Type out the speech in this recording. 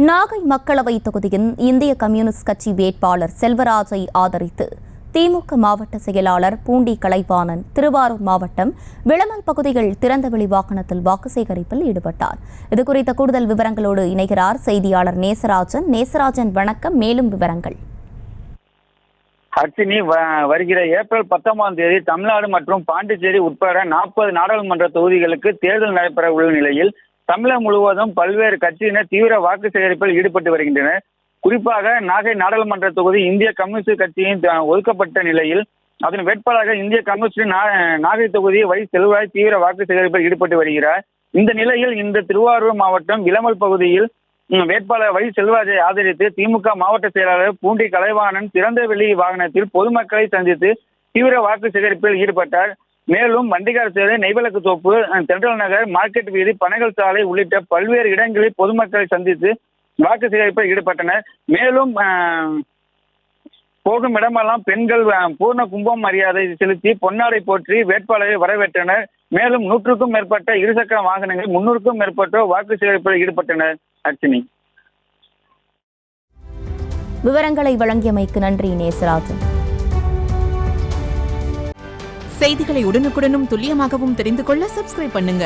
நாகை மக்களவை தொகுதியின் இந்திய கம்யூனிஸ்ட் கட்சி வேட்பாளர் செல்வராஜை ஆதரித்து திமுக மாவட்ட செயலாளர் பூண்டி கலைவாணன் திருவாரூர் மாவட்டம் விளமல் பகுதியில் திறந்தவெளி வாகனத்தில் வாக்கு சேகரிப்பில் ஈடுபட்டார். இதுகுறித்த கூடுதல் விவரங்களோடு இணைகிறார் செய்தியாளர் நேசராஜன். நேசராஜன், வணக்கம். மேலும் விவரங்கள். அர்ச்சினி, வருகிற ஏப்ரல் 19ஆம் தேதி தமிழ்நாடு மற்றும் பாண்டிச்சேரி உட்பட 40 நாடாளுமன்ற தொகுதிகளுக்கு தேர்தல் நடைபெற உள்ள நிலையில் தமிழகம் முழுவதும் பல்வேறு கட்சியினர் தீவிர வாக்கு சேகரிப்பில் ஈடுபட்டு வருகின்றனர். குறிப்பாக நாகை நாடாளுமன்ற தொகுதி இந்திய கம்யூனிஸ்ட் கட்சியின் ஒதுக்கப்பட்ட நிலையில் அதன் வேட்பாளராக இந்திய கம்யூனிஸ்ட் நாகை தொகுதி வை செல்வராஜ் தீவிர வாக்கு சேகரிப்பில் ஈடுபட்டு வருகிறார். இந்த நிலையில் இந்த திருவாரூர் மாவட்டம் விளமல் பகுதியில் வேட்பாளர் வை செல்வராஜை ஆதரித்து திமுக மாவட்ட செயலாளர் பூண்டி கலைவாணன் திறந்தவெளி வாகனத்தில் பொதுமக்களை சந்தித்து தீவிர வாக்கு சேகரிப்பில் ஈடுபட்டார். மேலும் வண்டிகார் சேவை, நெய்விளக்கு தோப்பு, தென்றல் நகர், மார்க்கெட் வீதி, பனகல் சாலை உள்ளிட்ட பல்வேறு இடங்களில் பொதுமக்களை சந்தித்து வாக்கு சேகரிப்பில் ஈடுபட்டனர். மேலும் போகும் இடமெல்லாம் பெண்கள் பூர்ண கும்பம் மரியாதை செலுத்தி பொன்னாடை போற்றி வேட்பாளரை வரவேற்றனர். மேலும் 100க்கும் மேற்பட்ட இருசக்கர வாகனங்கள் 300க்கும் மேற்பட்டோர் வாக்கு சேகரிப்பில் ஈடுபட்டனர். அர்ச்சினி, விவரங்களை வழங்கியமைக்கு நன்றி நேசராஜன். செய்திகளை உடனுக்குடனும் துல்லியமாகவும் தெரிந்து கொள்ள சப்ஸ்கிரைப் பண்ணுங்க.